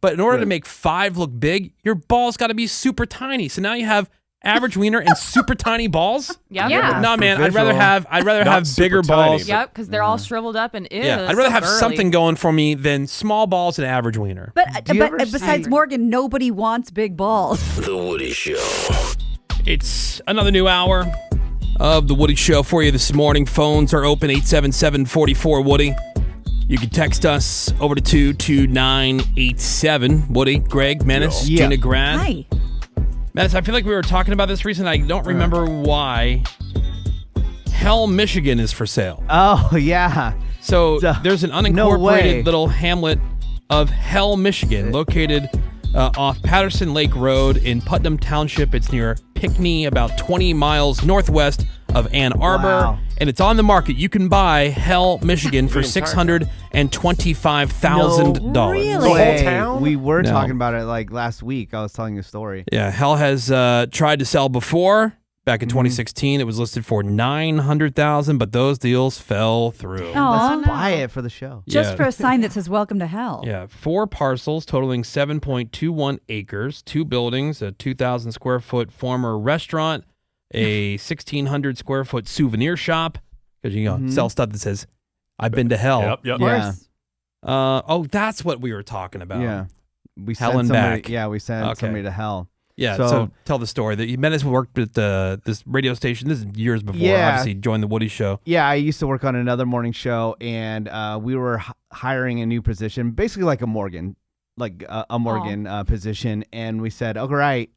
But in order to make 5 look big, your ball's got to be super tiny. So now you have average wiener and super tiny balls. Yep. Yeah. No, man, I'd visual. rather have super bigger tiny, balls. but- Yep, because they're all shriveled up and ew. Yeah, I'd rather have something going for me than small balls and average wiener. But Do you ever besides see- Morgan, nobody wants big balls. The Woody Show. It's another new hour of The Woody Show for you this morning. Phones are open, 877-44-WOODY. You can text us over to 22987. Woody, Greg, Menace, Yeah. Gina Grad. Hi. Menace, I feel like we were talking about this recently. I don't remember why. Hell, Michigan is for sale. Oh, yeah. So Duh. there's an No way. unincorporated little hamlet of Hell, Michigan, located off Patterson Lake Road in Putnam Township. It's near Pinckney, about 20 miles northwest of Ann Arbor. Wow. And it's on the market. You can buy Hell, Michigan for $625,000. No, really? The whole Hey, town? we were No. talking about it like last week. I was telling you a story. Yeah, Hell has tried to sell before. Back in 2016, it was listed for $900,000, but those deals fell through. Aw. Let's buy it for the show. Just Yeah. for a sign that says "Welcome to Hell." Yeah, 4 parcels totaling 7.21 acres, 2 buildings, a 2,000 square foot former restaurant, a 1,600 square foot souvenir shop, because you know sell stuff that says "I've been to hell." Yep. Of Yeah. course. Oh, that's what we were talking about. Yeah. We Hell sent and somebody, back. Yeah, we sent Okay. somebody to hell. Yeah. So- So tell the story that Menace worked at this radio station. This is years before. Yeah. Obviously, joined the Woody Show. Yeah, I used to work on another morning show, and we were hiring a new position, basically like a Morgan, position. And we said, all right,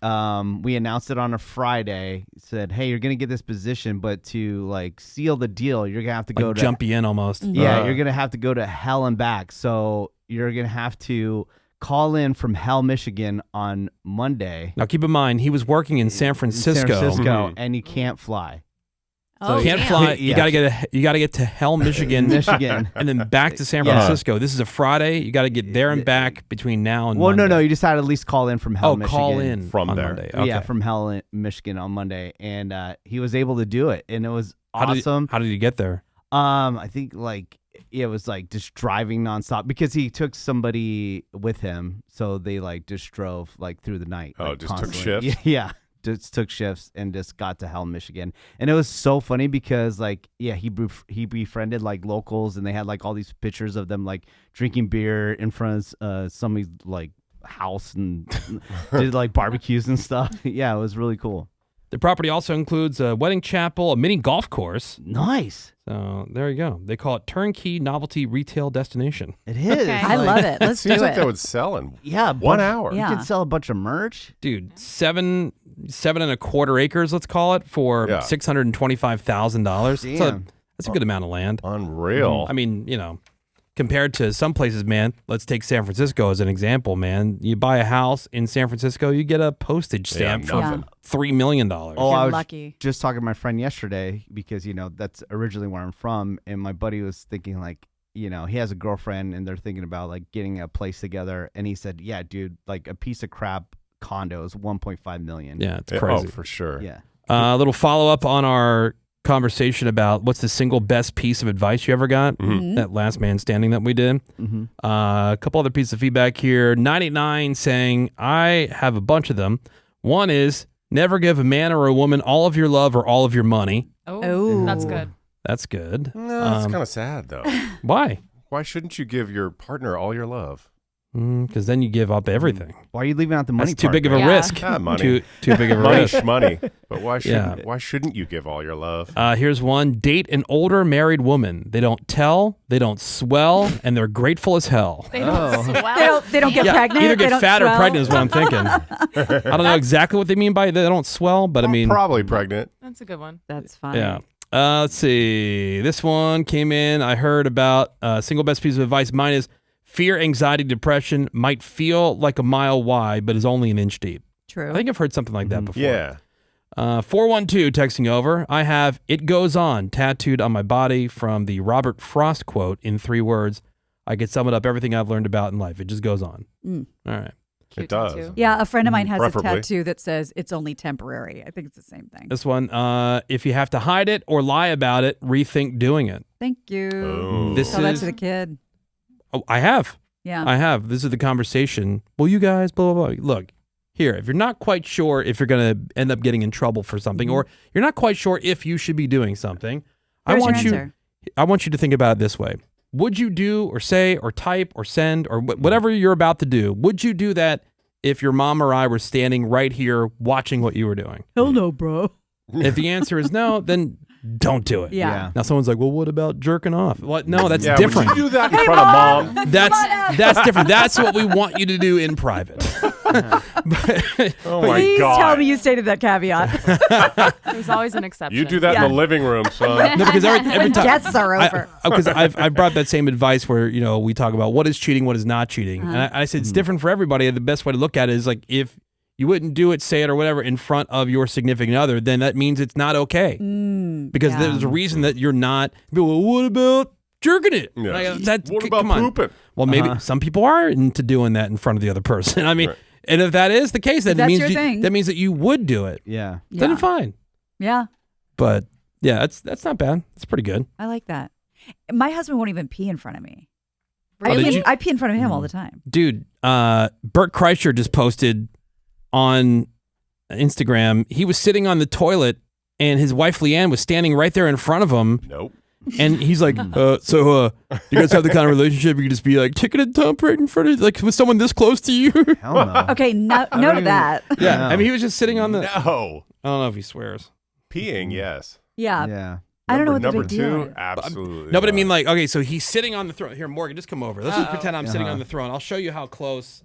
we announced it on a Friday. Said, hey, you're gonna get this position, but to like seal the deal, you're gonna have to go Like to jump you in almost. Yeah, you're gonna have to go to hell and back. So you're gonna have to call in from Hell, Michigan on Monday. Now keep in mind, he was working in San Francisco. And you can't fly. Oh, You can't damn. fly. Yeah. You gotta get to Hell, Michigan, Michigan. and then back to San Yeah. Francisco. This is a Friday. You got to get there and back between now and Well, Monday. no, you just had to at least call in from Hell, Oh, Michigan. call in From on there. Monday. Okay. Yeah, from Hell, Michigan on Monday, and he was able to do it, and it was awesome. How did you get there? I think it was like just driving nonstop because he took somebody with him, so they like just drove like through the night. Oh, like, just took constantly. shifts? Yeah, just took shifts and just got to Hell, Michigan, and it was so funny because he befriended like locals, and they had like all these pictures of them like drinking beer in front of somebody's like house and did like barbecues and stuff. Yeah, it was really cool. The property also includes a wedding chapel, a mini golf course. Nice. So there you go. They call it turnkey novelty retail destination. It is. Okay. I love it. Let's do Seems like it. that would sell in Yeah, 1 hour. Yeah. You can sell a bunch of merch. Dude, seven and a quarter acres, let's call it, for Yeah. $625,000. Damn. That's a good amount of land. Unreal. I mean, compared to some places, man, let's take San Francisco as an example, man. You buy a house in San Francisco, you get a postage stamp for nothing. $3 million. Oh, You're I was lucky. just talking to my friend yesterday because, that's originally where I'm from. And my buddy was thinking like, he has a girlfriend and they're thinking about like getting a place together. And he said, yeah, dude, like a piece of crap condo is 1.5 million. Yeah, it's Yeah, crazy. Oh, for sure. Yeah. A little follow-up on our conversation about what's the single best piece of advice you ever got. That last man standing that we did. Mm-hmm. A couple other pieces of feedback here. 989 saying, I have a bunch of them. One is, never give a man or a woman all of your love or all of your money. Oh. That's good. That's good. No, that's kind of sad, though. Why? Why shouldn't you give your partner all your love? Because then you give up everything. Why are you leaving out the money That's too part, big of a guys? Yeah. risk. Ah, money. Too big of a Money, risk. money. But why shouldn't Yeah. why shouldn't you give all your love? Here's one. Date an older married woman. They don't tell, they don't swell, and they're grateful as hell. They don't swell. They don't get pregnant. Either they get don't fat or swell. pregnant is what I'm thinking. I don't know exactly what they mean by they don't swell, but I mean, Probably pregnant. That's a good one. That's fine. yeah. Let's see. This one came in. I heard about single best piece of advice. Mine is fear, anxiety, depression might feel like a mile wide, but is only an inch deep. True. I think I've heard something like that before. Yeah. 412 texting over. I have "It Goes On" tattooed on my body from the Robert Frost quote in 3 words. I could sum it up everything I've learned about in life. It just goes on. Mm. All right. Cute It does. tattoo. Yeah, a friend of mine has Preferably. a tattoo that says it's only temporary. I think it's the same thing. This one, if you have to hide it or lie about it, rethink doing it. Thank you. Oh. This Tell that is- to the kid. Oh, I have. Yeah. I have. This is the conversation. Well, you guys, blah, blah, blah. Look, here, if you're not quite sure if you're going to end up getting in trouble for something, or you're not quite sure if you should be doing something, I Here's want your you answer. I want you to think about it this way. Would you do or say or type or send or whatever you're about to do, would you do that if your mom or I were standing right here watching what you were doing? Hell no, bro. If the answer is no, then don't do it. Yeah. Now someone's like, well, what about jerking off? What? No, that's Yeah, different. Would you do that in front of mom? That's different. That's what we want you to do in private. Oh my Please God. tell me you stated that caveat. There's always an exception. You do that in the living room, son. No, because every time Guests are over. because I've brought that same advice where we talk about what is cheating, what is not cheating, and I said it's different for everybody. The best way to look at it is like if you wouldn't do it, say it, or whatever in front of your significant other, then that means it's not okay. Because yeah. there's a reason that you're not. Well, what about jerking it? Yeah. Like, What about come on. pooping? Well, maybe some people are into doing that in front of the other person. I mean, Right. and if that is the case, then it That's means your thing. that means that you would do it. Yeah. Then Yeah. fine. Yeah. But yeah, that's not bad. It's pretty good. I like that. My husband won't even pee in front of me. Oh, did you- I pee in front of him all the time. Dude, Bert Kreischer just posted on Instagram. He was sitting on the toilet and his wife Leanne was standing right there in front of him. Nope. And he's like, so you guys have the kind of relationship you can just be like taking a dump right in front of, like with someone this close to you? Hell no. Okay, no to even- that. Yeah. No. I mean, he was just sitting on the, No. I don't know if he swears. Peeing, yes. Yeah. Yeah. I don't know what the Number big deal two, is. absolutely. No, but I not. mean, like, okay, so he's sitting on the throne. Here, Morgan, just come over. Let's just pretend I'm sitting Uh-huh. on the throne. I'll show you how close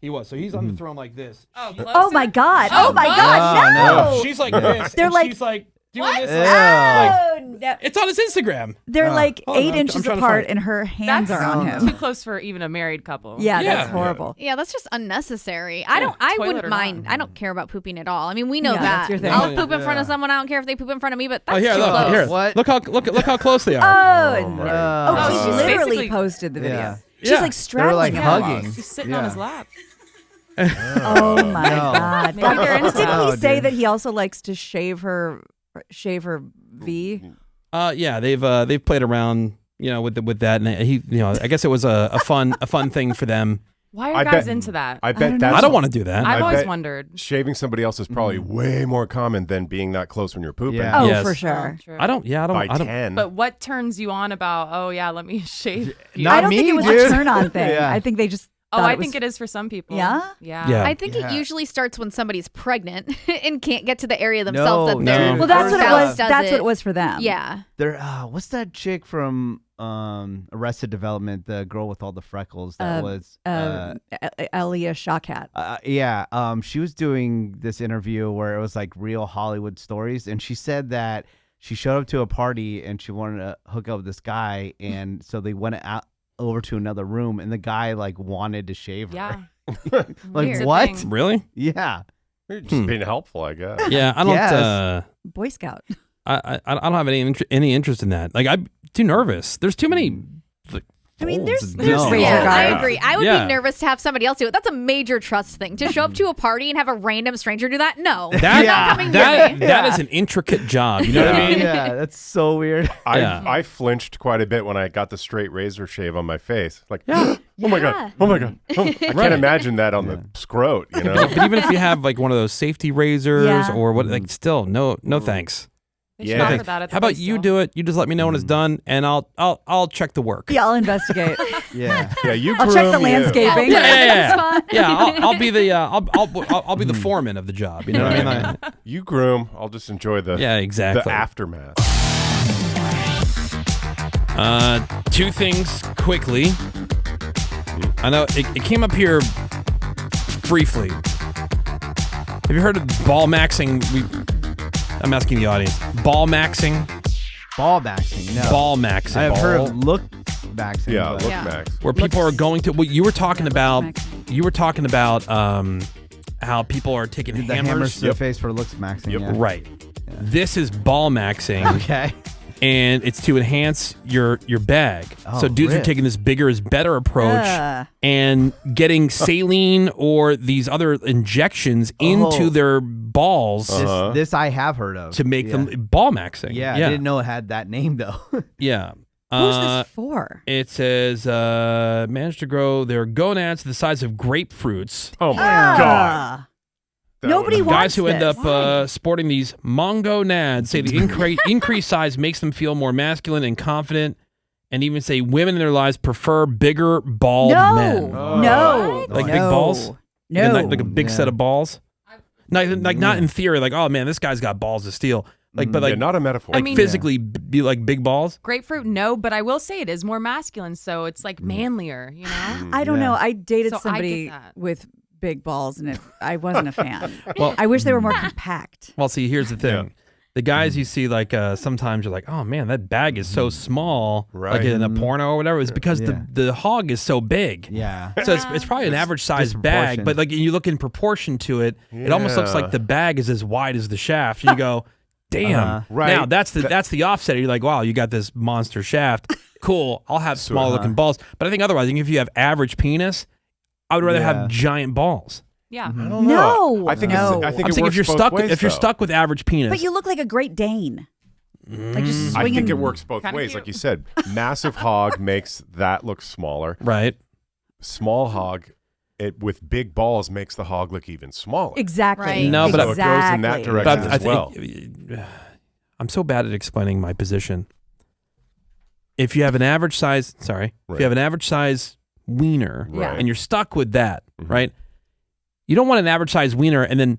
he was. So he's on the throne like this. Oh my God. Oh my God. Oh, No. She's like this. They're and like- she's like doing this. Ew. Oh, no. It's on his Instagram. They're like Hold on, 8 I'm inches trying to apart find it. and her hands That's are on Oh, him. too close for even a married couple. Yeah, Yeah. that's horrible. Yeah, that's just unnecessary. I toilet wouldn't or mind. not. I don't care about pooping at all. I mean, we know Yeah, that. that's your thing. I'll Yeah. poop in front of someone. I don't care if they poop in front of me, but that's Oh, here, too look, close. here. What? Look how close they are. Oh, my no. God. Oh, she's she literally basically- posted the video. Yeah. She's Yeah. like They're straddling like him. hugging. He's sitting on his lap. Oh my No. God. Maybe they're into Didn't he Oh, say dude. that he also likes to shave her V? Yeah, they've played around, with that, and he, I guess it was a fun thing for them. Why are I guys bet- into that? I bet don't that's. I don't want to do that. I've I always bet- wondered. Shaving somebody else is probably way more common than being that close when you're pooping. Yeah. Oh, Yes. for sure. True. I don't. Yeah, By I don't. 10. But what turns you on about? Oh yeah, let me shave. you? Not I don't think me, it was dude. a turn-on thing. Yeah. I think they just. Oh, thought I it was- think it is for some people. Yeah? Yeah. Yeah. I think Yeah. it usually starts when somebody's pregnant and can't get to the area themselves No, that their no. Well, that's what it spouse was. does That's what it was for them. Yeah. There. What's that chick from Arrested Development? The girl with all the freckles. That was. Elia Shawkat. Yeah. She was doing this interview where it was like real Hollywood stories, and she said that she showed up to a party and she wanted to hook up with this guy, and so they went out over to another room, and the guy like wanted to shave her. Yeah. Like Weird. what? It's a thing. Really? Yeah. You're just being helpful, I guess. Yeah, I don't. Yes. Boy Scout. I don't have any interest in that. Like, I'm too nervous. There's too many. Like, I mean, folds there's and- No. razor Yeah, I guards. agree. I would Yeah. be nervous to have somebody else do it. That's a major trust thing. To show up to a party and have a random stranger do that? No. That, Yeah. coming near me. that is an intricate job. You know what I mean? Yeah, that's so weird. Yeah. I flinched quite a bit when I got the straight razor shave on my face. Like, Yeah. oh my God. Oh my God. Oh, I can't imagine that on the scrot, you know? But even if you have like one of those safety razors Yeah. or what, like, still no thanks. They should Yeah. offer Thanks. that at the How about place you still. do it? You just let me know when it's done, and I'll check the work. Yeah, I'll investigate. Yeah. Yeah, you I'll check the groom you. landscaping. Yeah. I'll be the I'll be the foreman of the job. You know what I mean? Like, You groom. I'll just enjoy the yeah, exactly. the aftermath. Two things quickly. I know it came up here briefly. Have you heard of ball maxing? I'm asking the audience. Ball maxing? Ball maxing. No. Ball maxing. I have heard Ball. of look maxing. Yeah, but- look, Yeah. Max. Where people are going to. Well, you were talking about. maxing. You were talking about how people are taking the hammers hammers. to the face for looks maxing. Yep. Yeah. Right. This is ball maxing. Okay. And it's to enhance your bag. Oh, so dudes are rip. taking this bigger is better approach and getting saline or these other injections into Oh. their balls This I have heard of. to make Yeah. them ball maxing. Yeah, I yeah, didn't know it had that name though. yeah. Who's this for? It says managed to grow their gonads to the size of grapefruits. Oh my god. That Nobody would- wants Guys who end this. up sporting these mongo nads say the increased size makes them feel more masculine and confident, and even say women in their lives prefer bigger, bald men. No. Like no. big balls? No. Like a big set of balls? Like not in theory, like, oh man, this guy's got balls of steel. Like, but yeah, like, not a metaphor. like mean- physically be like big balls. Grapefruit, no, but I will say it is more masculine, so it's like manlier, you know? I don't know. I dated So I get somebody that. with big balls, and I wasn't a fan. Well- I wish they were more compact. Well, see, here's the thing. Yeah. The guys you see, like, sometimes you're like, oh man, that bag is so small, like Right. in a porno or whatever. It's because Yeah. the hog is so big. Yeah. So it's probably an average size bag, disproportionate. but like you look in proportion to it, it almost looks Yeah. like the bag is as wide as the shaft. And you go, damn. Right. Now that's the offset. You're like, wow, you got this monster shaft. Cool. I'll have small looking balls. But I think otherwise, I think if you have average penis, I would rather Yeah. have giant balls. Yeah. I don't know. No. I think No. it's, I think I'm it saying works if you're both stuck ways, if you're though. stuck with average penis, But you look like a Great Dane. Like just I swinging. think it works both Kinda ways. cute. Like you said, massive hog makes that look smaller. right? Small hog, with big balls makes the hog look even smaller. Exactly. Right. No, but So it goes in that Exactly. direction But as well. I'm so bad at explaining my position. If you have an average size, if Right. you have an average size wiener, Yeah. and you're stuck with that, Mhm. right? You don't want an average size wiener, and then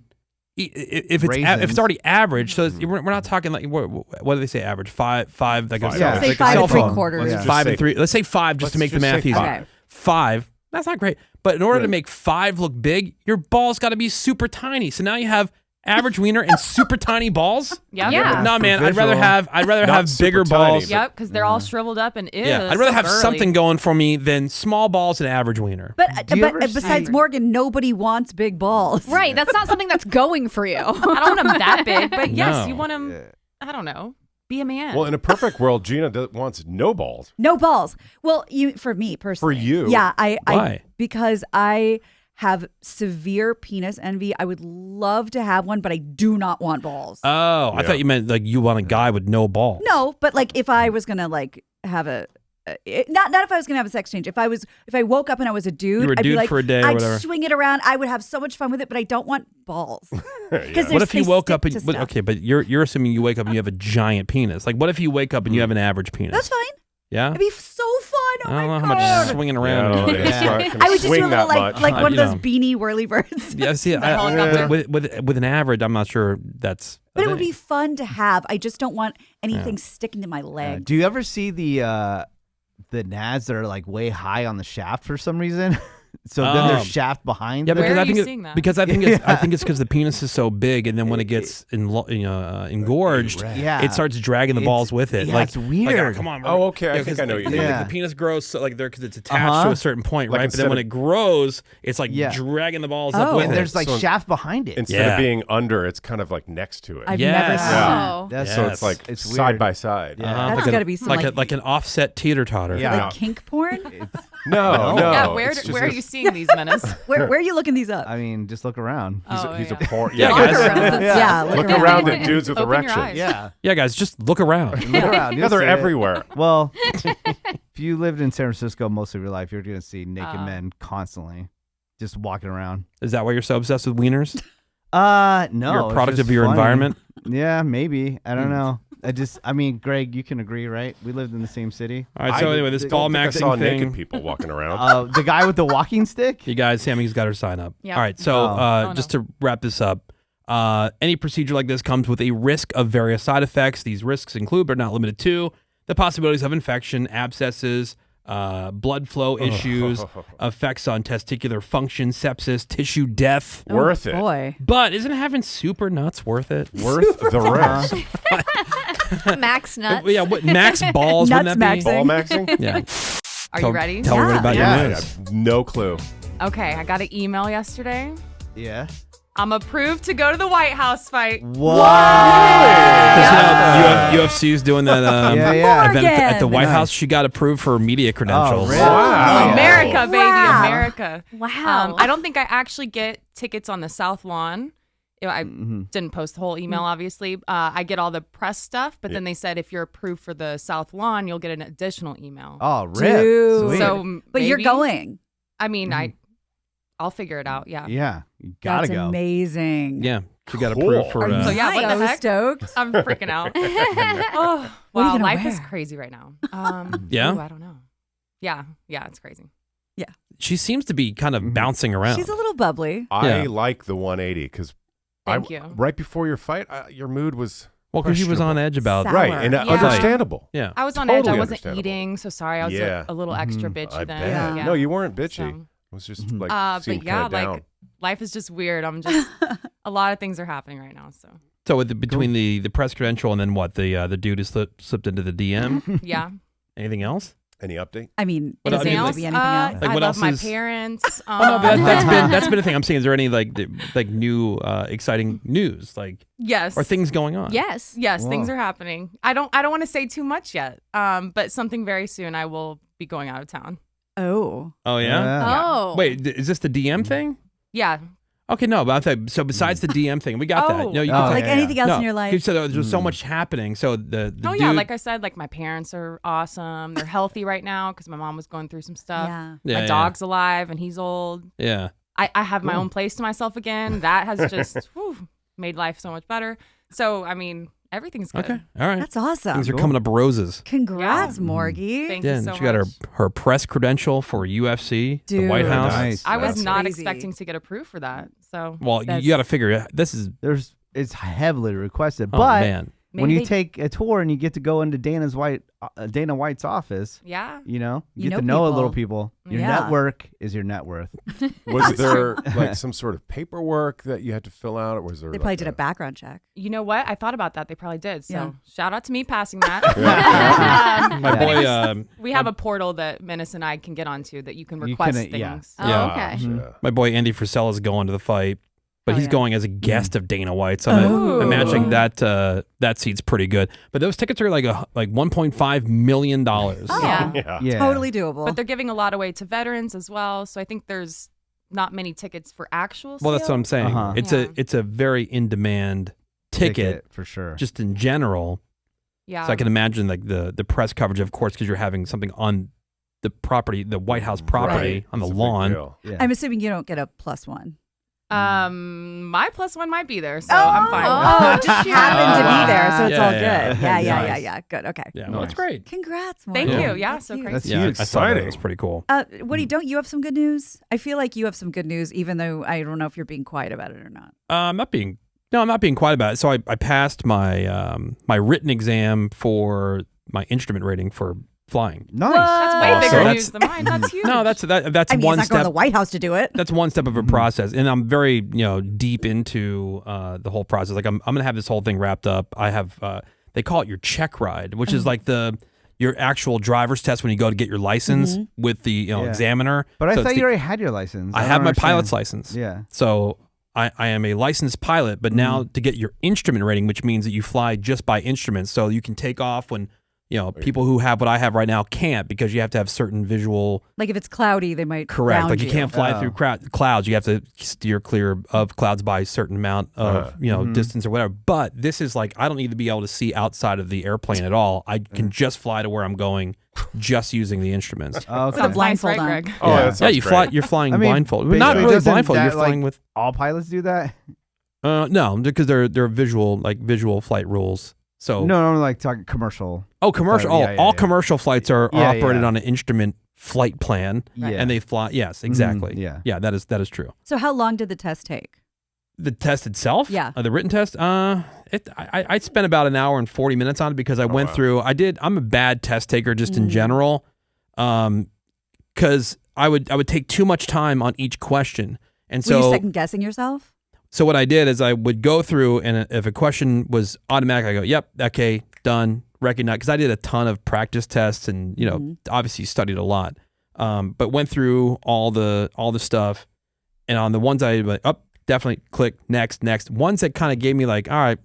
if it's Raisins. already average, so we're not talking like what do they say average five like Five. a, Yeah. like Say a 5 cell and 3 phone. quarters. Let's Yeah. just 5 and say- 3. Let's say 5 just to make let's the just math say easy. five. Okay. 5. That's not great, but in order to Right. make 5 look big, your balls got to be super tiny. So now you have average wiener and super tiny balls. Yep. Yeah. No, for man, I'd rather visual. have super bigger tiny, balls. but- Yep, because they're all shriveled up and ew. Yeah, I'd that's rather so have girly. something going for me than small balls and average wiener. But Do you ever besides see- Morgan, nobody wants big balls. Right. That's not something that's going for you. I don't want them that big, but yes, No. you want them. I don't know. Be a man. Well, in a perfect world, Gina wants no balls. No balls. Well, for me personally. you? Yeah, Why? I because I have severe penis envy. I would love to have one, but I do not want balls. Oh, I Yeah. thought you meant like you want a guy with no balls. No, but like if I was gonna like have not if I was gonna have a sex change. If I woke up and I was a dude, You were a I'd be dude like, for a day or I'd whatever. swing it around. I would have so much fun with it, but I don't want balls. Because What if you woke up and stuff. okay, but you're assuming you wake up and you have a giant penis. Like what if you wake up and you have an average penis? That's fine. Yeah. It'd be so fun. Oh I my don't know god. how much swinging Yeah, around. I don't know, Yeah. it's not gonna I would just do swing a little that like much. like one of you those know. beanie whirly birds. Yeah, see, helicopter. with an average, I'm not sure that's. But it would be fun to have. I just don't want anything sticking to my leg. Do you ever see the nads that are like way high on the shaft for some reason? So then there's shaft behind. Yeah, them? because Where I are think you it- seeing that? because I think it's I think it's because the penis is so big, and then when it gets engorged, Yeah. it starts dragging the It's- balls with it. yeah, like it's weird. Like, oh, come on. Oh, okay, I think 'cause I know what you the- mean. Yeah. The penis grows so, like there because it's attached to Uh-huh. a certain point, Like right? But then instead when of- it grows, it's like Yeah. dragging the balls up Oh. with and it. there's like So- shaft behind it. Instead Yeah. of being under, it's kind of like next to it. I've Yes. never seen. Yeah. Oh. That's So Yes. it's like It's side weird. by side. Yeah. Uh-huh. That's like, gotta be some, like, like- like an offset teeter totter. Yeah. Like kink porn? No, no. yeah, where it's just are a- you seeing these, Menace? Where are you looking these up? I mean, just look around. He's yeah. a porn. Yeah, Yeah, guys. guys. Yeah, Look around at dudes with Open your erections. eyes. Yeah. Yeah, guys, just look around. Look around. Yeah, You'll they're see it. everywhere. Well, if you lived in San Francisco most of your life, you're going to see naked Oh. men constantly just walking around. Is that why you're so obsessed with wieners? No. You're a it's product just of your funny. environment. Yeah, maybe. I don't know. I mean, Greg, you can agree, right? We lived in the same city. All right, so I anyway, this don't ball think I saw maxing naked thing. people walking around. The guy with the walking stick? You guys, Sammy's got her sign up. Yep. All right, so Oh. no. just to wrap this up, any procedure like this comes with a risk of various side effects. These risks include, but are not limited to, the possibilities of infection, abscesses, blood flow issues, effects on testicular function, sepsis, tissue death. Worth it. Boy. But isn't having super nuts worth it? Worth the risk. Max nuts. Yeah, what max balls wouldn't that be? Nuts Ball maxing? Yeah. Are Tell- you ready? Tell everybody about Yeah. your I news. have no clue. Okay, I got an email yesterday. Yeah. I'm approved to go to the White House fight. What? Because UFC's doing that Yeah. event at the Morgan. White Nice. House. She got approved for media credentials. really? Wow. America, baby, Wow. America. Wow. I don't think I actually get tickets on the South Lawn. I Mhm. didn't post the whole email, obviously. I get all the press stuff, but then they said if you're approved for the South Lawn, you'll get an additional email. Oh, rip. Dude. Sweet. So, But you're maybe- going. I mean, I'll figure it out. Yeah. yeah, you gotta That's go. amazing. Yeah, she got Cool. approved for. Are you So, yeah, what the so heck? stoked? I'm freaking out. Oh, What are you wow, gonna life is wear? crazy right now. Yeah? ooh, I don't know. Yeah, it's crazy. She seems to be kind of bouncing around. She's a little bubbly. I Yeah. like the 180 because Thank you. right before your fight, your mood was well, because she was on questionable. edge about. Sour. right and Yeah. understandable. Yeah. I was on edge. I Totally wasn't understandable. eating, so sorry. I was Yeah. a little extra Mhm. bitchy I then. bet. Yeah. No, you weren't bitchy. So- It was just Mhm. like but seemed yeah, kind of down. like life is just weird. I'm just a lot of things are happening right now. So So with between the press credential and then what the dude who slipped into the DM. yeah. Anything else? Any update? I mean, What does else? it Anything need else? to be anything else? Like, I what love else my is- parents. Oh no, that's been a thing. I'm saying, is there any like new exciting news yes. or things going on? Yes. Yes, things Whoa. are happening. I don't want to say too much yet. But something very soon. I will be going out of town. Oh. Oh yeah. Oh. Wait, is this the DM thing? Yeah. Okay, no, but I thought so. Besides the DM thing, we got that. Oh. No, you Oh, can Like yeah, anything else no, in your life? So there's so much happening. So the Oh dude, yeah, like I said, like my parents are awesome. They're healthy right now because my mom was going through some stuff. Yeah. Yeah, My yeah. dog's alive and he's old. Yeah. I have my own place to myself again. That has just made life so much better. So I mean, everything's good. Okay. All right. That's awesome. Things are coming up roses. Congrats, Yeah. Morgie. Thank Yeah, you and so she got much. her press credential for UFC, the White Dude. House. Nice. I was That's not crazy. expecting to get approved for that. So Well, that's- you got to figure it. This is It's heavily requested, oh but man. when maybe you they- take a tour and you get to go into Dana White's office, yeah. you know, You you get know to know a little people. people. Your Yeah. network is your net worth. Was there like some sort of paperwork that you had to fill out, or was there? They like probably did a background check. You know what? I thought about that. They probably did. So Yeah. shout out to me passing that. My boy, We have a portal that Menace and I can get onto that you can You request can, yeah. things. Oh, Yeah. okay. Gotcha. my boy Andy Frisella is going to the fight, but Oh, he's yeah. going as a guest of Dana White. So I'm Oh. imagining that that seat's pretty good. But those tickets are like $1.5 million. Oh. Yeah. Yeah. Yeah. Totally doable. But they're giving a lot away to veterans as well. So I think there's not many tickets for actual Well, that's what I'm sale. saying. Uh-huh. Yeah. It's a very in demand ticket for sure. just in general. Yeah. So I can imagine like the press coverage, of course, because you're having something on the property, the White House property Right. on the It's a big lawn. deal. yeah. I'm assuming you don't get a +1. My +1 might be there, so I'm fine. Oh, it just happened to be there, so it's Yeah, all yeah. good. Yeah. Nice. Good. Okay. Yeah, well, that's Nice. great. Congrats, Morgie. Thank Yeah. you. Yeah, That's so huge. crazy. That's Yeah, huge. I saw that. It Exciting. was pretty cool. Woody, don't you have some good news? I feel like you have some good news, even though I don't know if you're being quiet about it or not. I'm not being quiet about it. So I passed my my written exam for my instrument rating for flying. Nice. That's way Oh, so bigger that's- news than mine. That's huge. No, that's I mean, one he's not going to step. the White House to do it. That's one step of a process, and I'm very deep into the whole process. Like I'm gonna have this whole thing wrapped up. I have they call it your check ride, which is like your actual driver's test when you go to get your license with the Yeah. examiner. But I So thought it's you the- already had your license. I don't have my understand. pilot's license. Yeah. So I am a licensed pilot, but now to get your instrument rating, which means that you fly just by instruments, so you can take off when people who have what I have right now can't, because you have to have certain visual. Like if it's cloudy, they might Correct. ground Like you can't fly Oh. through clouds. You have to steer clear of clouds by a certain amount of distance or whatever. But this is like I don't need to be able to see outside of the airplane at all. I can just fly to where I'm going, just using the instruments. Okay. With a Sounds nice, blindfold right, on. Greg? Oh, that sounds you great. fly. You're flying I mean, blindfold. Not basically, really doesn't blindfold. that, You're flying with. All pilots do that? No, because they're visual flight rules. So No, like talking commercial. oh, commercial. Yeah, yeah, all yeah. commercial flights are Yeah, operated yeah. on an instrument flight plan, Yeah. and they fly. Yes, exactly. yeah. That is true. So how long did the test take? The test itself, Yeah. the written test. I spent about an hour and 40 minutes on it because I went wow. through. I'm a bad test taker just in general, because I would take too much time on each question, and Were you so second guessing yourself? So what I did is I would go through, and if a question was automatic, I go, "Yep, okay, done, recognize." Because I did a ton of practice tests, and obviously studied a lot, but went through all the stuff, and on the ones I like, definitely click next. Ones that kind of gave me like, all right,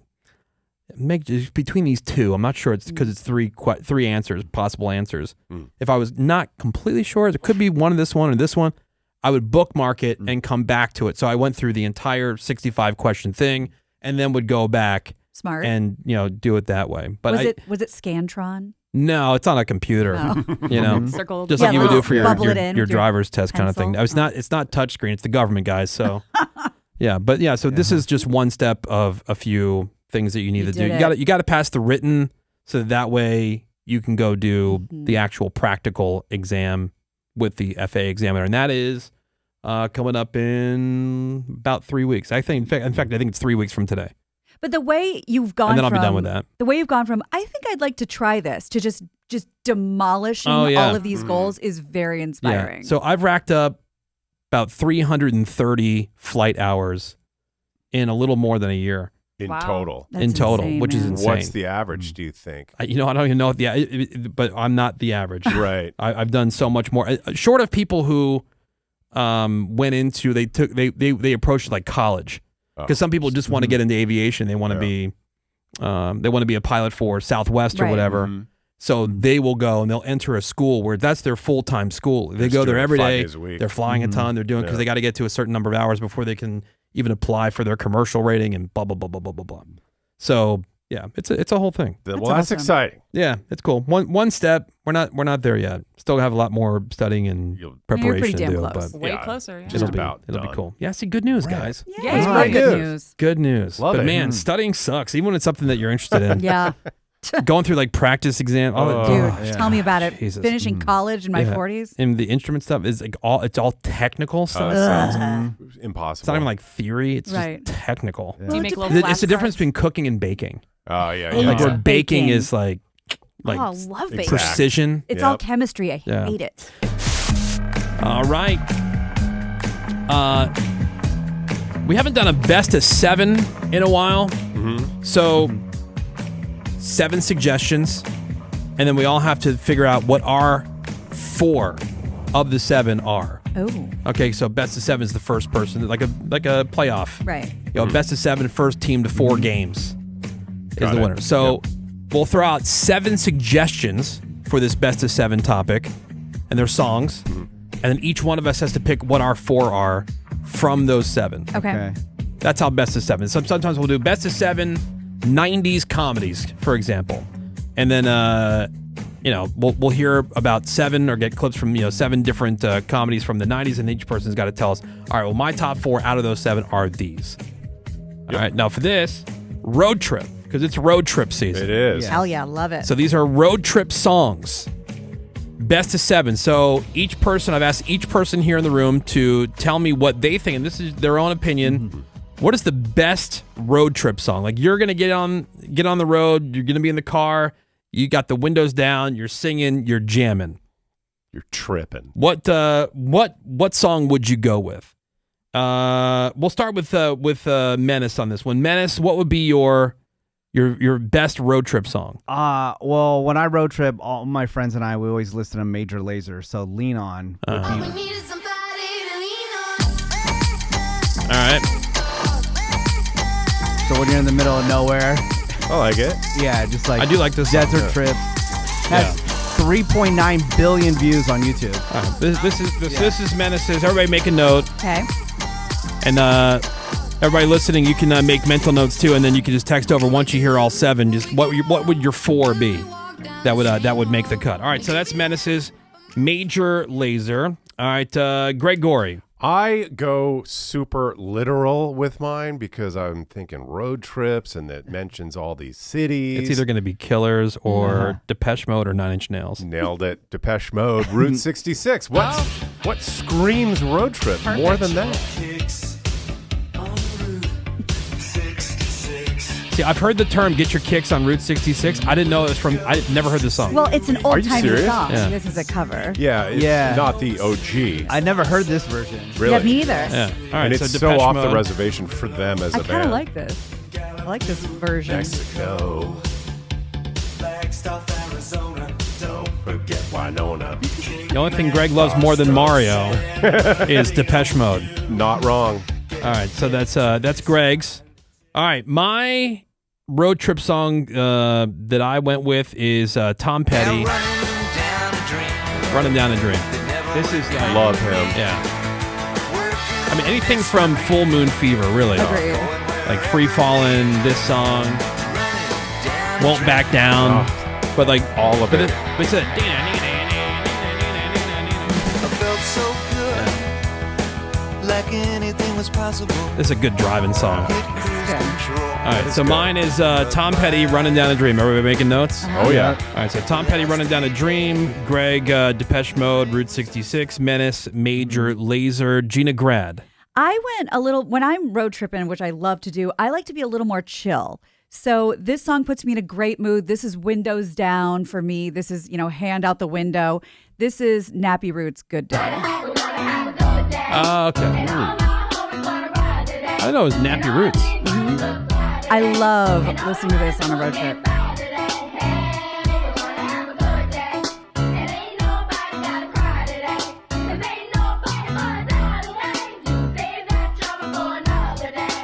make just between these two. I'm not sure it's because it's three answers, possible answers. If I was not completely sure, it could be one of this one or this one. I would bookmark it and come back to it. So I went through the entire 65 question thing and then would go back Smart. and do it that way. But was it Scantron? No, it's on a computer. Oh. Circle. Just like you would do for bubble it in your with your driver's test kind of thing. pencil. It's not touchscreen. It's the government, guys. So So this is just one step of a few things that you need to do. did it. You got to pass the written, so that way you can go do Mm-hmm. the actual practical exam with the FAA examiner, and that is coming up in about 3 weeks. I think, in fact, I think it's 3 weeks from today, But the way you've gone and then I'll from be done with that. the way you've gone from I think I'd like to try this to just demolishing Oh, yeah. all of these goals is very inspiring. So I've racked up about 330 flight hours in a little more than a year. In Wow. total. That's in total, insane, which is man. insane. What's the average, do you think? I don't even know but I'm not the average. Right. I've done so much more. Short of people who went into they approached like college, because some people just want to get into aviation. They want to be a pilot for Southwest or Right. whatever. Mhm. So they will go and they'll enter a school where that's their full-time school. They Just go there doing it every 5 day. days a week. They're flying a ton. They're doing because they got to get to a certain number of hours before they can even apply for their commercial rating and blah blah blah blah blah blah blah. So yeah, it's a whole thing. Well, That's that's awesome. exciting. Yeah, it's cool. One step. We're not there yet. Still have a lot more studying and You'll- preparation pretty to damn do, close. but Way Yeah, closer. Yeah. just it'll about be done. cool. Yeah, see, good news, guys. Yeah, it's very good good news. news. Good news. Love but it. man, studying sucks. Even when it's something that you're interested in. Yeah. Going through like practice exam. Dude, tell me about it. Jesus. Finishing college in my Yeah. 40s. And the instrument stuff is like it's all technical stuff. It sounds It's impossible. not even like theory. It's Right. just technical. Do you make little It's the difference flashcards? between cooking and baking. Oh, yeah. Oh, yeah. Like yeah. where baking Baking. is like Oh, I love baking. precision. It's all Yep. chemistry. I Yeah. hate it. All right. We haven't done a best of 7 in a while. So 7 suggestions. And then we all have to figure out what our 4 of the 7 are. Oh, Okay, so best of 7 is the first person, like a playoff. right. Best of 7, first team to 4 games is Got the it. winner. So we'll throw out 7 suggestions for this best of 7 topic, and they're songs. And then each one of us has to pick what our 4 are from those 7. Okay. That's how best of 7. Sometimes we'll do best of 7 90s comedies, for example. And then, we'll hear about 7 or get clips from, 7 different comedies from the 90s, and each person's got to tell us, all right, well, my top 4 out of those 7 are these. All right, now for this, road trip, because it's road trip season. It is. Hell yeah, love it. So these are road trip songs. Best of 7. So I've asked each person here in the room to tell me what they think, and this is their own opinion. What is the best road trip song? Like you're gonna get on the road, you're gonna be in the car, you got the windows down, you're singing, you're jamming. You're tripping. What song would you go with? We'll start with Menace on this one. Menace, what would be your best road trip song? Well, when I road trip, all my friends and I, we always listen to Major Lazer. So Lean On. Would be, All right. so when you're in the middle of nowhere, I like it. yeah, just like I do like this song. desert trip. Has 3.9 billion views on YouTube. All right. This is Menace's. Everybody make a note. Okay. And everybody listening, you can make mental notes too, and then you can just text over once you hear all 7. Just what would your 4 be? That would make the cut. All right, so that's Menace's Major Lazer. All right, Greg Gorey. I go super literal with mine because I'm thinking road trips and it mentions all these cities. It's either going to be Killers or Depeche Mode or Nine Inch Nails. Nailed it. Depeche Mode, Route 66. What screams road trip more than that? See, I've heard the term "get your kicks on Route 66." I didn't know it was from. I never heard the song. Well, it's an Are you old-timey serious? song. Yeah. This is a cover. Yeah, it's Yeah. not the OG. I never heard this version. Really? Yeah, me either. yeah. All right, And it's so Depeche off Mode. the reservation for them as I a kind of band. like this. I like this version. Mexico. Don't forget Winona. The only thing Greg loves more than Mario is Depeche Mode. Not wrong. All right, so that's Greg's. All right, my road trip song that I went with is Tom Petty, "Running Down a Dream." This is like, Love him. yeah. I mean, anything from Full Moon Fever, really. Agreed. Like Free Fallin', this song, Won't Back Down, but like All of it. But it's a I felt so good, like anything was possible. this is a good driving song. Hit cruise control. All right, so mine is Tom Petty, Running Down a Dream. Everybody making notes? Oh, yeah. All right, so Tom Petty, Running Down a Dream, Greg, Depeche Mode, Route 66, Menace, Major, Laser, Gina Grad. I went a little, when I'm road tripping, which I love to do, I like to be a little more chill. So this song puts me in a great mood. This is windows down for me. This is, hand out the window. This is Nappy Roots, Good Day. Okay. I know it was Nappy Roots. I love listening to this on a road trip.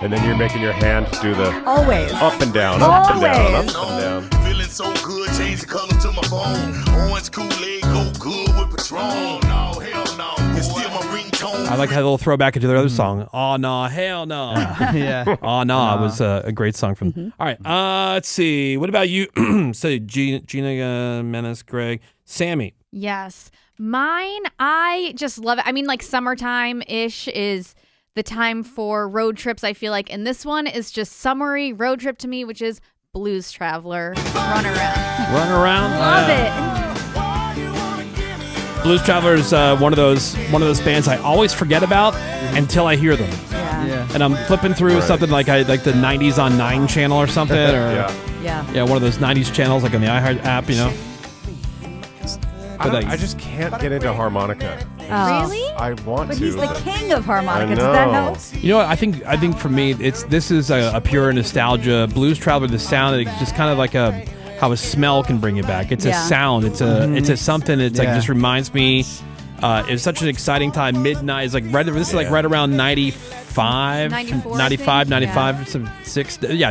And then you're making your hand do the Always. up and down, up and down, Always. up and down. Feeling so good, change the color to my phone. Orange Kool-Aid, go good with Patron. No, hell no, it's still my ringtone. I like that little throwback into their other song. Oh, no, hell no. Yeah. Oh, no, it was a great song from. All right, let's see. What about you? So Gina, Menace, Greg, Sammy. Yes. Mine, I just love it. I mean, like summertime-ish is the time for road trips, I feel like. And this one is just summery road trip to me, which is Blues Traveler, Run Around. Run Around. Love it. Blues Traveler is one of those bands I always forget about until I hear them. Yeah. And I'm flipping through Right. something like the 90s on 9 channel or something. Or, Yeah. one of those 90s channels like on the iHeart app, I just can't get into harmonica. Oh. Really? I want But to. he's the king of harmonica. I Does that know. help? You know what? I think for me, this is a pure nostalgia. Blues Traveler, the sound, it's just kind of like how a smell can bring you back. It's a Yeah. sound. It's a something. It's like Yeah. just reminds me. It's such an exciting time. Midnight is like this is like right around 95, 94, I 95, think. 95, some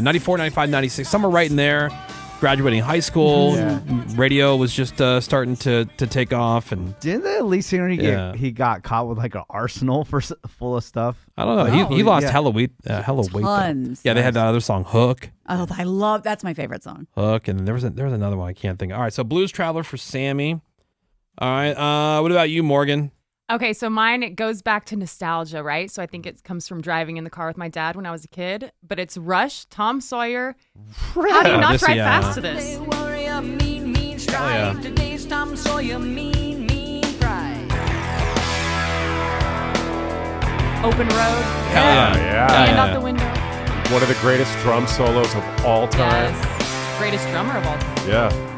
94, 95, 96, somewhere right in there. Graduating high school, radio was just starting to take off, and Didn't the lead singer Yeah. he got caught with like an arsenal full of stuff? I don't know. He lost hella weight. Hella weight. though. Tons. Yeah, they had that other song, Hook. Oh, that's my favorite song. Hook, and there was another one I can't think of. All right, so Blues Traveler for Sammy. All right, what about you, Morgan? Okay, so mine, it goes back to nostalgia, right? So I think it comes from driving in the car with my dad when I was a kid. But it's Rush, Tom Sawyer. How do you not This, drive yeah. fast to this? yeah. Open road. Hell yeah. Yeah. Hand Yeah. out the window. One of the greatest drum solos of all time. Yes. Greatest drummer of all time. Yeah.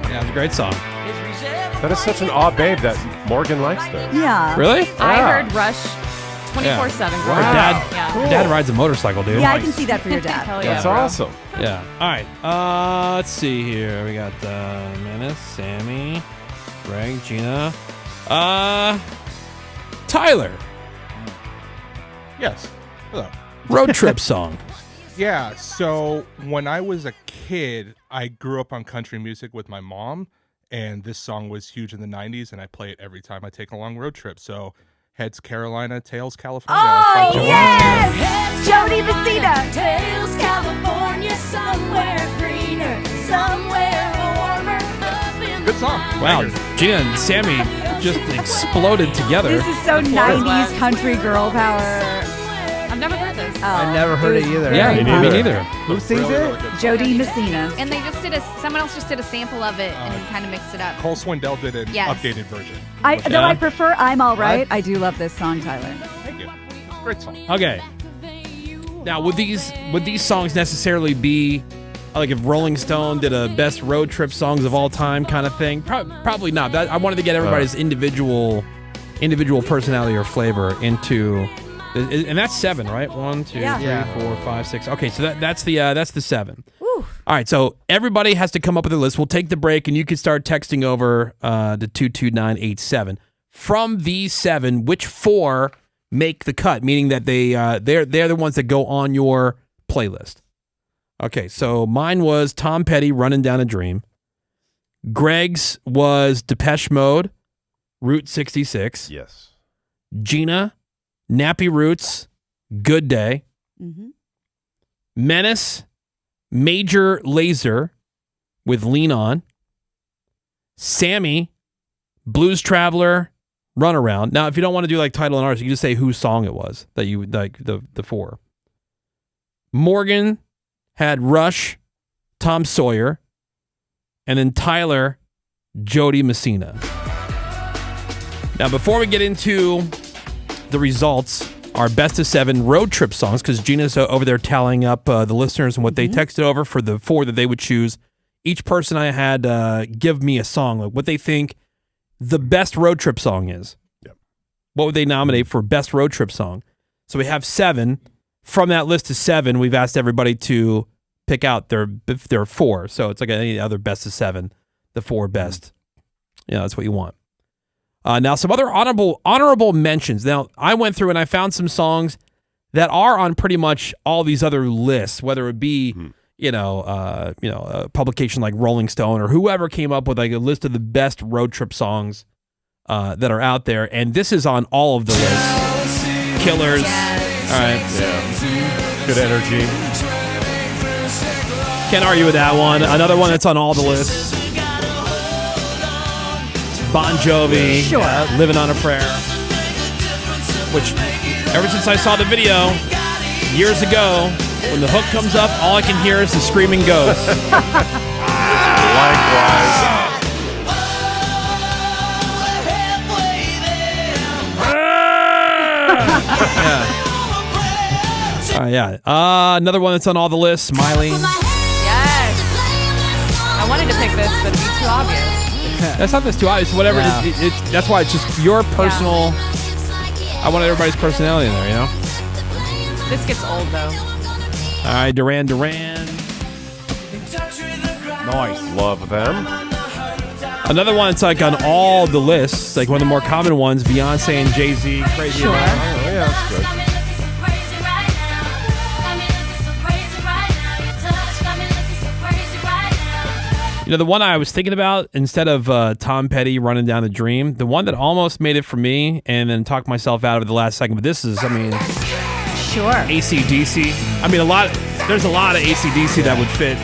Yeah, it's a great song. That is such an odd babe that Morgan likes this. Yeah. Really? I Wow. heard Rush 24/7. Your growing up. dad, Yeah. your dad rides a motorcycle, dude. Yeah, I can see that for your dad. Hell yeah, That's bro. awesome. Yeah. All right. Let's see here. We got Menace, Sammy, Greg, Gina, Tyler. Yes. Hello. Road trip song. Yeah. So when I was a kid, I grew up on country music with my mom, and this song was huge in the 90s, and I play it every time I take a long road trip. So heads Carolina, tails California. Oh, By Joe yes! Jody Messina. Tails, California, somewhere greener, somewhere warmer. Up in Good song. Wow, Gina and Sammy just exploded together. This is so 90s country girl power. I've never heard this. Oh, I never heard it was either. Yeah, very me popular. neither. Who sings it? Jody Messina. And they just did someone else just did a sample of it and kind of mixed it up. Cole Swindell did an Yes. updated version. Though Yeah. I prefer I'm All Right, I do love this song, Tyler. Thank you. Great song. Okay. Now, would these songs necessarily be like if Rolling Stone did a best road trip songs of all time kind of thing? Probably not. I wanted to get everybody's individual personality or flavor into, and that's 7, right? 1, 2, Yeah. 3, 4, 5, 6. Okay, so that's the 7. All right, so everybody has to come up with a list. We'll take the break, and you can start texting over to 22987. From these 7, which 4 make the cut? Meaning that they're the ones that go on your playlist. Okay, so mine was Tom Petty, "Running Down a Dream." Greg's was Depeche Mode, Route 66. Yes. Gina, Nappy Roots, Good Day. Mm-hmm. Menace, Major Lazer with Lean On. Sammy, Blues Traveler, Runaround. Now, if you don't want to do like title and artist, you can just say whose song it was that you would like the four. Morgan had Rush, Tom Sawyer, and then Tyler, Jody Messina. Now, before we get into the results, our best of 7 road trip songs, because Gina's over there tallying up the listeners and what they texted over for the 4 that they would choose. Each person I had give me a song, like what they think the best road trip song is. Yep. What would they nominate for best road trip song? So we have 7. From that list of 7, we've asked everybody to pick out their 4. So it's like any other best of 7, the 4 best. Yeah, that's what you want. Now, some other honorable mentions. Now, I went through and I found some songs that are on pretty much all these other lists, whether it be, a publication like Rolling Stone or whoever came up with like a list of the best road trip songs that are out there. And this is on all of the lists. Killers. All right. Yeah. Good energy. Can't argue with that one. Another one that's on all the lists. Bon Jovi, Sure. Living on a Prayer, which ever since I saw the video years ago, when the hook comes up, all I can hear is the screaming ghost. Likewise. Another one that's on all the lists, Miley. Yes. I wanted to pick this, but it'd be too obvious. That's not this too obvious. Whatever. Yeah. That's why it's just your personal. I want everybody's personality in there, you know? This gets old, though. All right, Duran Duran. Nice. Love them. Another one that's like on all the lists, like one of the more common ones, Beyonce and Jay-Z, Crazy Sure. About It. Oh, yeah, that's good. You know, the one I was thinking about, instead of Tom Petty Running Down the Dream, the one that almost made it for me and then talked myself out of it the last second, but this is, Sure. AC/DC. I mean, there's a lot of AC/DC that would fit.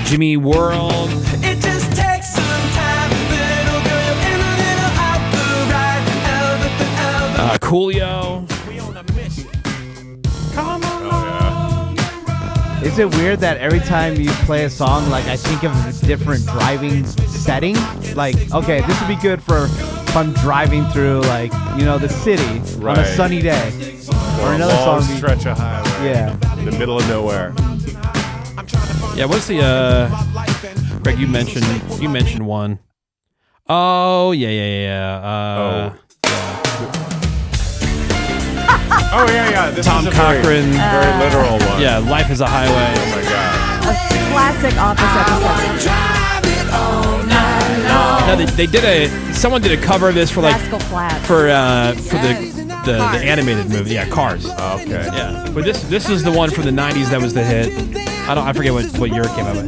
Jimmy World. It just takes some time, little girl, and a little out the ride. Coolio. Is it weird that every time you play a song, like I think of a different driving setting? Like, okay, this would be good for if I'm driving through, like, the city on a Right. sunny day. Or another a long song. stretch of highway. Yeah. In the middle of nowhere. Yeah, what's the Greg, you mentioned one. Oh, yeah. Oh, yeah. This Tom is a Cochran. very literal one. Yeah, Life is a Highway. Oh, my God. A classic Office episode. No, they did someone did a cover of this for like Rascal Flatts. for the animated movie. Yeah, Cars. Oh, okay. Yeah, but this is the one from the '90s that was the hit. I forget what year it came out with.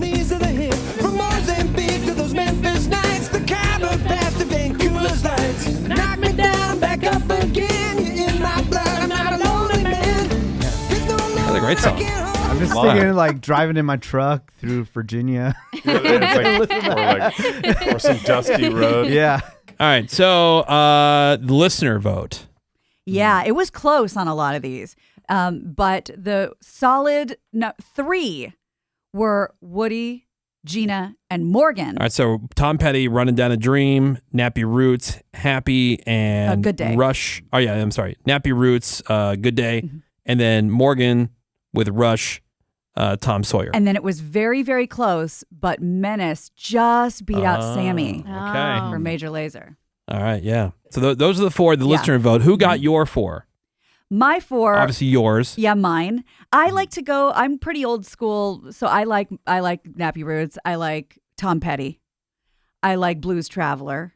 From Mozambique to those Memphis nights, the Cabot past the Vancouver's lights. Knock me down, back up again. You're in my blood, I'm not a lonely man. That's a great song. I'm just thinking, like, driving in my truck through Virginia. or some dusty road. Yeah. All right, so the listener vote. Yeah, it was close on a lot of these. But the solid 3 were Woody, Gina, and Morgan. All right, so Tom Petty, Running Down a Dream, Nappy Roots, Happy, and Good Day. Rush. Oh yeah, I'm sorry, Nappy Roots, Good Day, and then Morgan with Rush, Tom Sawyer. And then it was very, very close, but Menace just beat out Sammy Okay. for Major Lazer. All right, yeah. So those are the 4, the Yeah. listener vote. Who got your 4? My 4, Obviously yours. yeah, mine. I like to go. I'm pretty old school, so I like Nappy Roots. I like Tom Petty. I like Blues Traveler,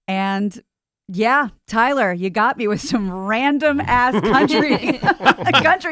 and Yeah, Tyler, you got me with some random ass country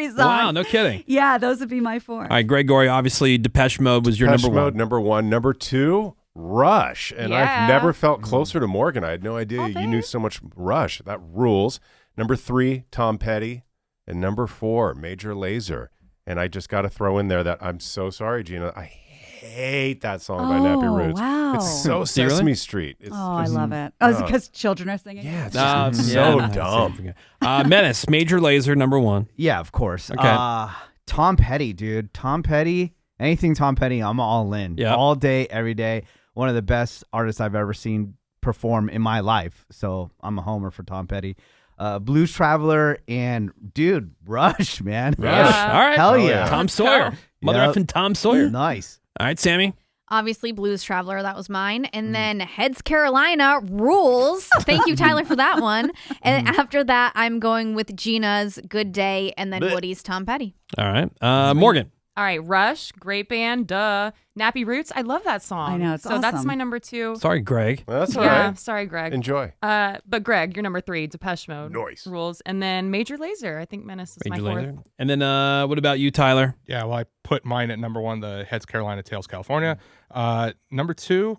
song. Wow, no kidding. Yeah, those would be my 4. All right, Gregory, obviously Depeche Mode was your Depeche number Mode, one. number 1. Number 2, Rush. And Yeah. I've never felt closer to Morgan. I had no idea you knew so much Rush. That rules. Number 3, Tom Petty. And number 4, Major Lazer. And I just got to throw in there that I'm so sorry, Gina. I hate that song by Nappy Oh, Roots. wow. It's so Do you really? Sesame Street. It's Oh, I just- love it. Oh, is it because children are singing? Yeah, it's Ah, just yeah, so no, dumb. Menace, Major Lazer, number 1. Yeah, of course. Okay. Tom Petty, dude. Tom Petty. Anything Tom Petty, I'm all in. Yeah. All day, every day. One of the best artists I've ever seen perform in my life. So I'm a homer for Tom Petty. Blues Traveler and dude, Rush, man. Rush. All right. Hell Oh, yeah. yeah. Tom Sawyer. Mother Yep. effing Tom Sawyer. Nice. All right, Sammy. Obviously, Blues Traveler, that was mine. And then Heads Carolina rules. Thank you, Tyler, for that one. And after that, I'm going with Gina's Good Day and then Woody's Tom Petty. All right. Morgan. All right, Rush, great band, duh. Nappy Roots, I love that song. I know, it's so that's awesome. my number 2. Sorry, Greg. Well, that's all Yeah, right. sorry, Greg. Enjoy. But Greg, you're number 3, Depeche Mode. Nice. Rules. And then Major Lazer, I think Menace is Major my 4th. Lazer. And then what about you, Tyler? Yeah, well, I put mine at number 1, the Heads Carolina, Tails California. Number 2,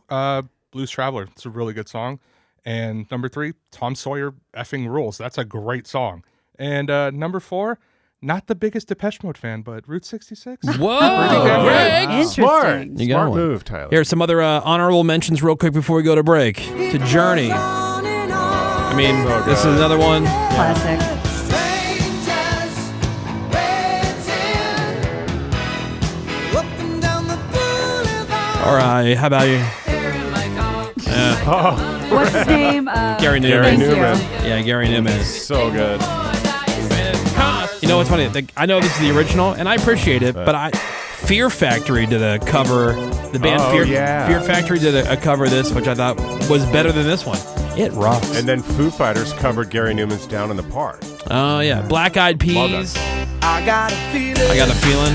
Blues Traveler. It's a really good song. And number 3, Tom Sawyer effing rules. That's a great song. And number 4, not the biggest Depeche Mode fan, but Route 66. Whoa, good. Greg. Interesting. Smart. You got Smart one. move, Tyler. Here's some other honorable mentions real quick before we go to break. To Journey. I mean, this is another one. Classic. All right, how about you? What's his name? Gary Newman. Gary Thank you. Newman. Yeah, Gary Newman. So good. You know what's funny? I know this is the original, and I appreciate it, but Fear Factory did a cover. The band Oh, Fear, yeah. Fear Factory did a cover of this, which I thought was better than this one. It rocks. And then Foo Fighters covered Gary Newman's Down in the Park. Oh, yeah. Black Eyed Well Peas. done. I got a feeling. I got a feeling.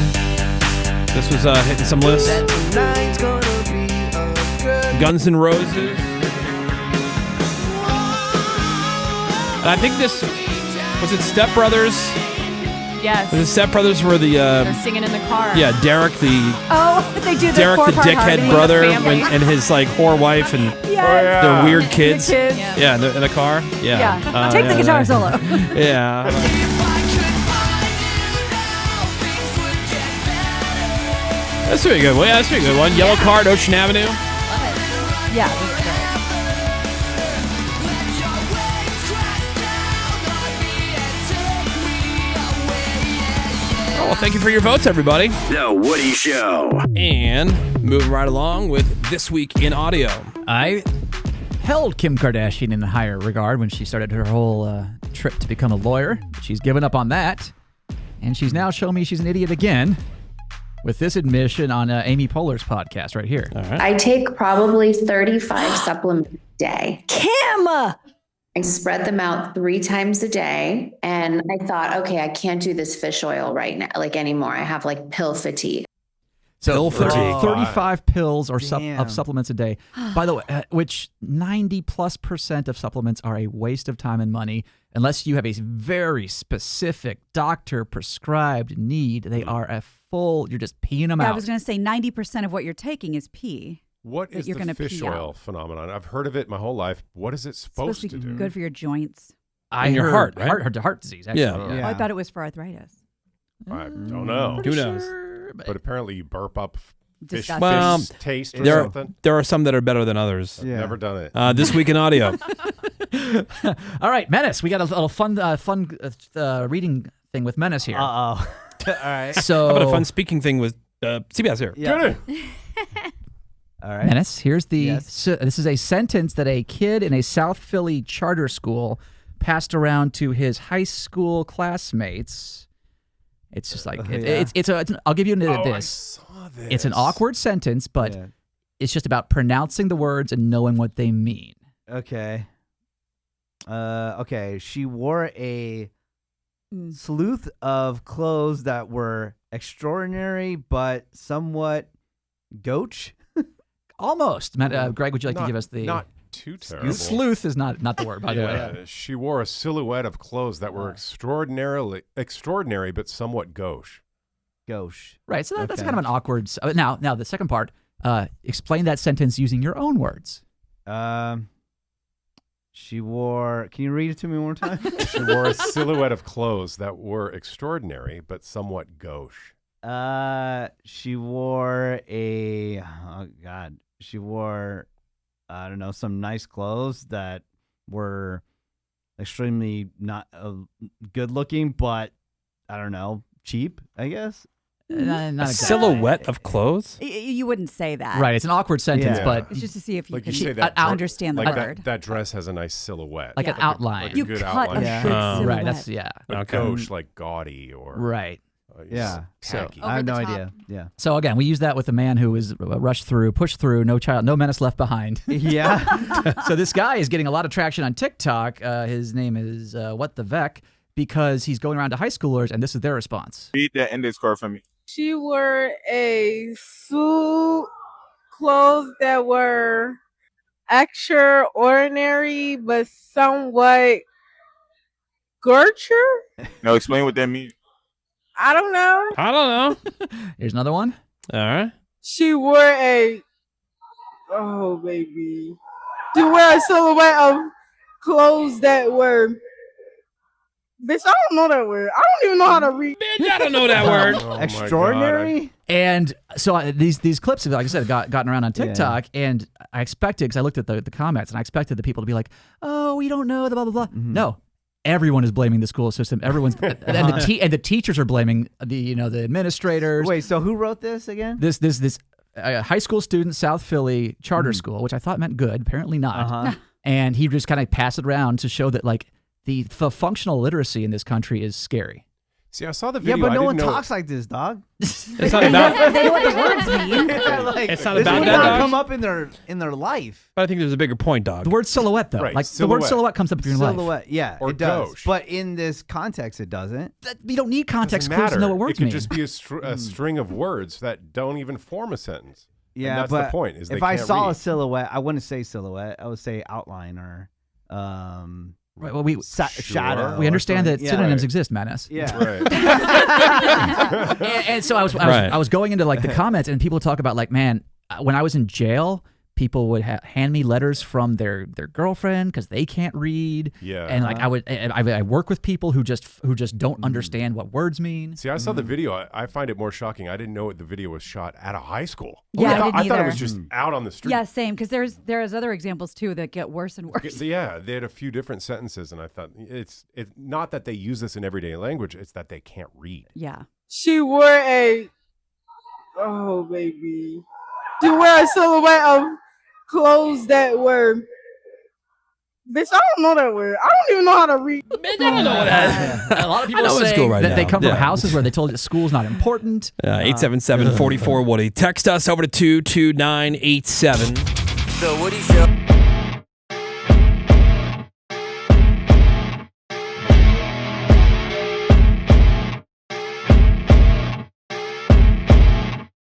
This was hitting some lists. that tonight's gonna be a good Guns N' Roses. And I think this was it. Step Brothers. Yes. The Step Brothers were the They're singing in the car. yeah, Derek the Oh, they do the Derek the 4-part dickhead harmony. brother family. and his like whore wife and Yes. their weird The kids. kids. Yeah, in the car. Yeah. Yeah. Take the guitar solo. Yeah. That's a pretty good one. Yeah, that's a pretty good one. Yellow Card, Ocean Avenue. Yeah. This is great. Oh, well, thank you for your votes, everybody. The Woody Show. And moving right along with This Week in Audio. I held Kim Kardashian in higher regard when she started her whole trip to become a lawyer. She's given up on that, and she's now showing me she's an idiot again with this admission on Amy Poehler's podcast right here. All right. I take probably 35 supplements a day. Kim! I spread them out 3 times a day. And I thought, okay, I can't do this fish oil right now, like anymore. I have like pill fatigue. So Pill fatigue. 35 pills or Damn. of supplements a day. By the way, which 90+% of supplements are a waste of time and money. Unless you have a very specific doctor prescribed need, they are a full, you're just peeing them Yeah, I out. was going to say 90% of what you're taking is pee. What That is you're the gonna fish pee out. oil phenomenon? I've heard of it my whole life. What is it It's supposed, supposed to to be do? good for your joints. In your heart, right? Heart disease, actually. Yeah. Oh, I thought it was for arthritis. I don't know. Who knows? But apparently you burp up fish, Disgusting. Well, fish taste or There something. there are some that are better than others. Yeah. Never done it. This Week in Audio. All right, Menace. We got a little fun reading thing with Menace here. All right. So, How about a fun speaking thing with CBS here? Yeah. All right. Menace, here's the. Yes. So this is a sentence that a kid in a South Philly charter school passed around to his high school classmates. It's just like Yeah. I'll give you Oh, I this. saw this. It's an awkward sentence, but Yeah. it's just about pronouncing the words and knowing what they mean. Okay. Okay. She wore a sleuth of clothes that were extraordinary but somewhat gauche. Almost. Greg, would you like to give us the? Not Too terrible. Sleuth is not the word, by the way. She wore a silhouette of clothes that were extraordinary, but somewhat gauche. Gauche. Right. So that's kind of an awkward. Now the second part. Explain that sentence using your own words. She wore. Can you read it to me one more time? She wore a silhouette of clothes that were extraordinary, but somewhat gauche. She wore a. Oh God. She wore. I don't know, some nice clothes that were extremely not good looking, but I don't know, cheap, I guess. Not A exactly. silhouette of clothes? You wouldn't say that. Right. It's an awkward sentence, Yeah. but It's just to see if you Like can you say that understand the like word. that dress has a nice silhouette. like an outline. Like a You good cut outline. a Yeah. good Oh. silhouette. Right. That's But Okay. gauche, like gaudy or right. Yeah. tacky. I have no Over the top. idea. Yeah. So again, we use that with a man who was rushed through, pushed through, no menace left behind. Yeah. So this guy is getting a lot of traction on TikTok. His name is What the Vec, because he's going around to high schoolers, and this is their response. Read that index card for me. She wore a suit, clothes that were extraordinary but somewhat Gertrude? No, explain what that means. I don't know. I don't know. Here's another one. All right. She wore a oh baby. She wore a silhouette of clothes that were bitch, I don't know that word. I don't even know how to read. Bitch, I don't know that word. Oh my Extraordinary? And so these clips, like I said, gotten around on TikTok, and I expected, because I looked at the comments, and I expected the people to be like, "Oh, we don't know the blah blah blah." No, everyone is blaming the school system. Everyone's and the teachers are blaming the administrators. Wait, so who wrote this again? This high school student, South Philly charter school, which I thought meant good, apparently not. And he just kind of passed it around to show that like the functional literacy in this country is scary. See, I saw the Yeah, video. but I no one didn't know. talks like this, dog. It's not about. They know what the words mean. Like, It's not this about would that, not dog. come up in their life. But I think there's a bigger point, dog. The word silhouette, though, Right, like the word silhouette. silhouette comes up in your life. Silhouette, yeah, Or it does. gauche. But in this context, it doesn't. You don't need context Doesn't clues to matter. know what words it could mean. just be a string of words that don't even form a sentence. Yeah, and that's but the point. Is if they I can't saw a read. silhouette, I wouldn't say silhouette. I would say outline or Right, well, we shadow. we understand or that something. synonyms Right. exist, Manas. Yeah. Right. And so I was going into like the comments, and people talk about like, man, when I was in jail, people would hand me letters from their girlfriend because they can't read. Yeah. And like I work with people who just don't understand what words mean. See, I saw the video. I find it more shocking. I didn't know the video was shot at a high school. Yeah, I I didn't thought it either. was just out on the street. Yeah, same. Because there's other examples too that get worse and worse. Yeah, they had a few different sentences, and I thought it's not that they use this in everyday language; it's that they can't read. Yeah. She wore a oh baby. She wore a silhouette of clothes that were bitch, I don't know that word. I don't even know how to read. Bitch, I don't know what that is. A lot of I people know it's say school right that they now. come from Yeah. houses where they told you school's not important. 877-44-WOODY. Text us over to 22987. The Woody Show.